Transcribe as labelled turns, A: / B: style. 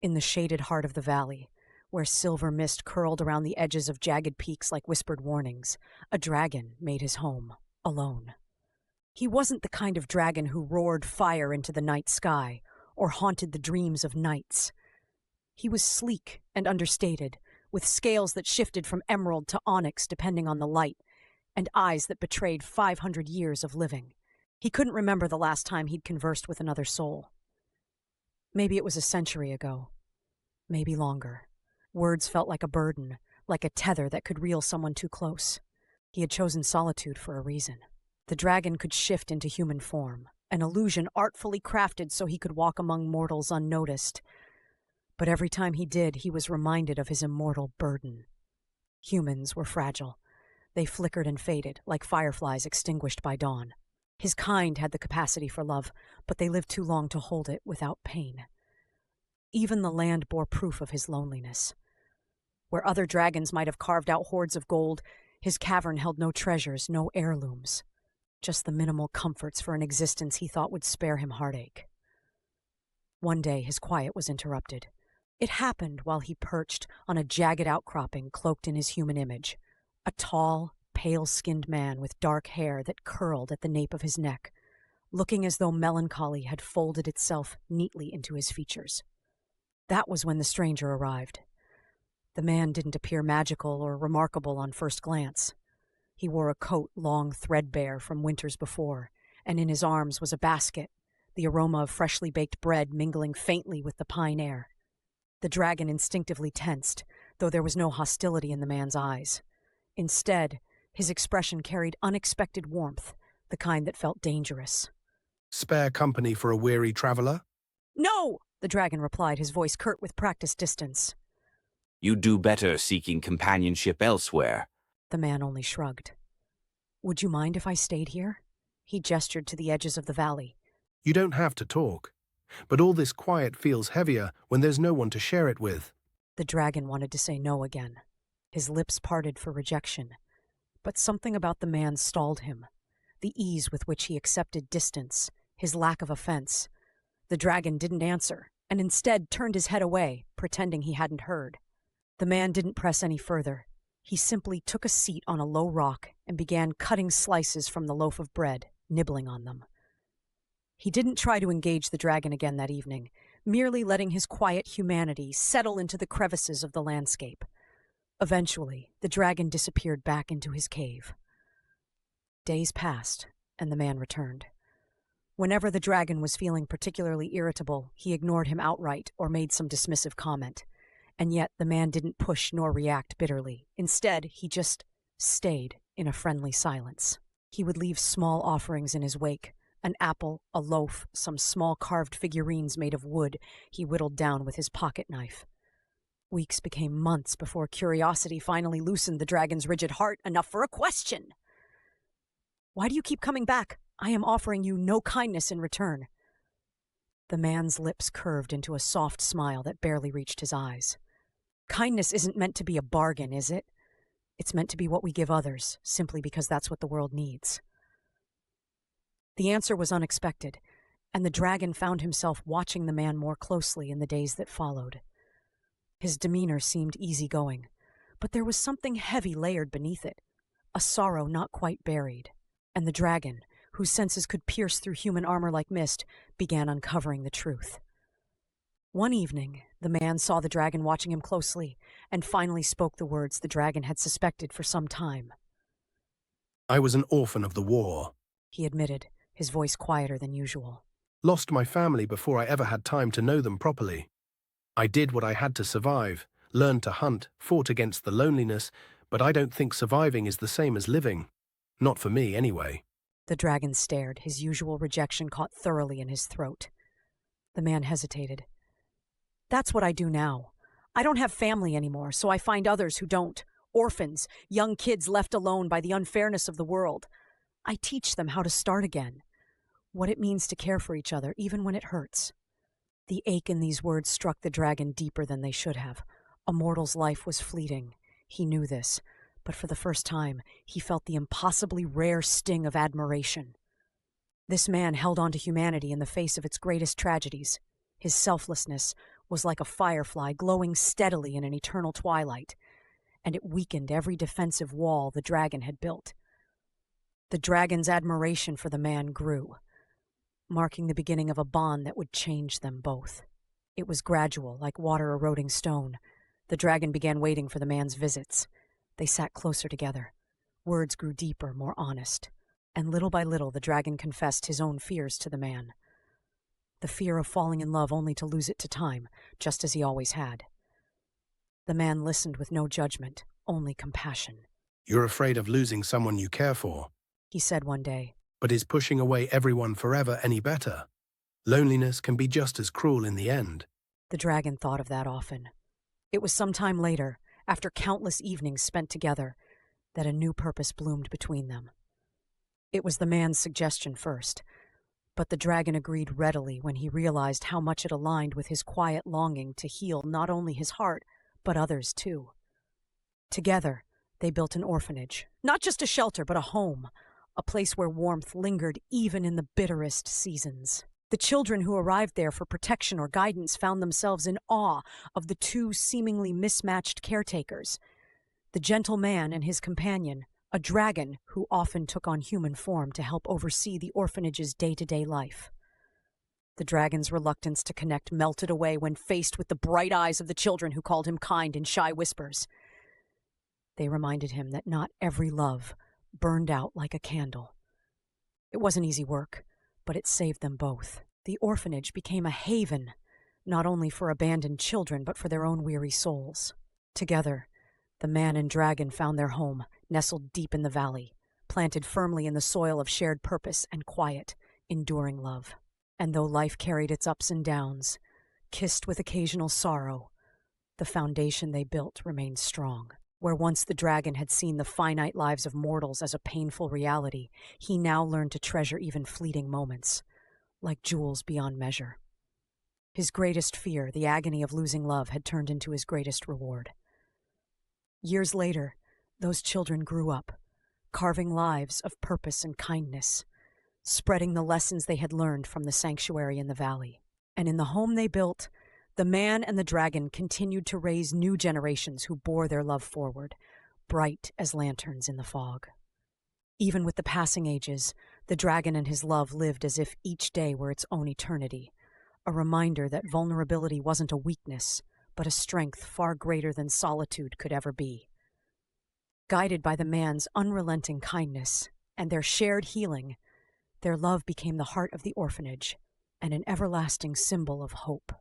A: In the shaded heart of the valley, where silver mist curled around the edges of jagged peaks like whispered warnings, a dragon made his home, alone. He wasn't the kind of dragon who roared fire into the night sky or haunted the dreams of knights. He was sleek and understated, with scales that shifted from emerald to onyx depending on the light, and eyes that betrayed 500 years of living. He couldn't remember the last time he'd conversed with another soul. Maybe it was a century ago. Maybe longer. Words felt like a burden, like a tether that could reel someone too close. He had chosen solitude for a reason. The dragon could shift into human form, an illusion artfully crafted so he could walk among mortals unnoticed. But every time he did, he was reminded of his immortal burden. Humans were fragile. They flickered and faded, like fireflies extinguished by dawn. His kind had the capacity for love, but they lived too long to hold it without pain. Even the land bore proof of his loneliness. Where other dragons might have carved out hoards of gold, his cavern held no treasures, no heirlooms. Just the minimal comforts for an existence he thought would spare him heartache. One day his quiet was interrupted. It happened while he perched on a jagged outcropping cloaked in his human image. A tall, pale-skinned man with dark hair that curled at the nape of his neck, looking as though melancholy had folded itself neatly into his features. That was when the stranger arrived. The man didn't appear magical or remarkable on first glance. He wore a coat long threadbare from winters before, and in his arms was a basket, the aroma of freshly baked bread mingling faintly with the pine air. The dragon instinctively tensed, though there was no hostility in the man's eyes. Instead, his expression carried unexpected warmth, the kind that felt dangerous.
B: "Spare company for a weary traveler?"
A: "No!" the dragon replied, his voice curt with practiced distance.
C: "You'd do better seeking companionship elsewhere."
A: The man only shrugged. "Would you mind if I stayed here?" He gestured to the edges of the valley.
B: "You don't have to talk, but all this quiet feels heavier when there's no one to share it with."
A: The dragon wanted to say no again. His lips parted for rejection. But something about the man stalled him. The ease with which he accepted distance, his lack of offense. The dragon didn't answer, and instead turned his head away, pretending he hadn't heard. The man didn't press any further. He simply took a seat on a low rock and began cutting slices from the loaf of bread, nibbling on them. He didn't try to engage the dragon again that evening, merely letting his quiet humanity settle into the crevices of the landscape. Eventually, the dragon disappeared back into his cave. Days passed, and the man returned. Whenever the dragon was feeling particularly irritable, he ignored him outright or made some dismissive comment. And yet the man didn't push nor react bitterly. Instead, he just stayed in a friendly silence. He would leave small offerings in his wake, an apple, a loaf, some small carved figurines made of wood he whittled down with his pocket knife. Weeks became months before curiosity finally loosened the dragon's rigid heart enough for a question. "Why do you keep coming back? I am offering you no kindness in return." The man's lips curved into a soft smile that barely reached his eyes. "Kindness isn't meant to be a bargain, is it? It's meant to be what we give others, simply because that's what the world needs." The answer was unexpected, and the dragon found himself watching the man more closely in the days that followed. His demeanor seemed easygoing, but there was something heavy layered beneath it, a sorrow not quite buried. And the dragon, whose senses could pierce through human armor like mist, began uncovering the truth. One evening, the man saw the dragon watching him closely, and finally spoke the words the dragon had suspected for some time.
B: "I was an orphan of the war,"
A: he admitted, his voice quieter than usual.
B: "Lost my family before I ever had time to know them properly. I did what I had to survive, learned to hunt, fought against the loneliness, but I don't think surviving is the same as living. Not for me, anyway."
A: The dragon stared, his usual rejection caught thoroughly in his throat. The man hesitated. "That's what I do now. I don't have family anymore, so I find others who don't. Orphans, young kids left alone by the unfairness of the world. I teach them how to start again, what it means to care for each other, even when it hurts." The ache in these words struck the dragon deeper than they should have. A mortal's life was fleeting. He knew this, but for the first time, he felt the impossibly rare sting of admiration. This man held on to humanity in the face of its greatest tragedies. His selflessness, was like a firefly glowing steadily in an eternal twilight, and it weakened every defensive wall the dragon had built. The dragon's admiration for the man grew, marking the beginning of a bond that would change them both. It was gradual, like water eroding stone. The dragon began waiting for the man's visits. They sat closer together. Words grew deeper, more honest. And little by little, the dragon confessed his own fears to the man. The fear of falling in love only to lose it to time, just as he always had. The man listened with no judgment, only compassion.
B: "You're afraid of losing someone you care for,
A: He said one day.
B: but is pushing away everyone forever any better? Loneliness can be just as cruel in the end."
A: The dragon thought of that often. It was some time later, after countless evenings spent together, that a new purpose bloomed between them. It was the man's suggestion first, but the dragon agreed readily when he realized how much it aligned with his quiet longing to heal not only his heart, but others too. Together, they built an orphanage, not just a shelter, but a home, a place where warmth lingered even in the bitterest seasons. The children who arrived there for protection or guidance found themselves in awe of the two seemingly mismatched caretakers, the gentle man and his companion, a dragon who often took on human form to help oversee the orphanage's day-to-day life. The dragon's reluctance to connect melted away when faced with the bright eyes of the children who called him kind in shy whispers. They reminded him that not every love burned out like a candle. It wasn't easy work, but it saved them both. The orphanage became a haven, not only for abandoned children, but for their own weary souls. Together, the man and dragon found their home, nestled deep in the valley, planted firmly in the soil of shared purpose and quiet, enduring love. And though life carried its ups and downs, kissed with occasional sorrow, the foundation they built remained strong. Where once the dragon had seen the finite lives of mortals as a painful reality, he now learned to treasure even fleeting moments, like jewels beyond measure. His greatest fear, the agony of losing love, had turned into his greatest reward. Years later, those children grew up, carving lives of purpose and kindness, spreading the lessons they had learned from the sanctuary in the valley. And in the home they built, the man and the dragon continued to raise new generations who bore their love forward, bright as lanterns in the fog. Even with the passing ages, the dragon and his love lived as if each day were its own eternity, a reminder that vulnerability wasn't a weakness, but a strength far greater than solitude could ever be. Guided by the man's unrelenting kindness and their shared healing, their love became the heart of the orphanage and an everlasting symbol of hope.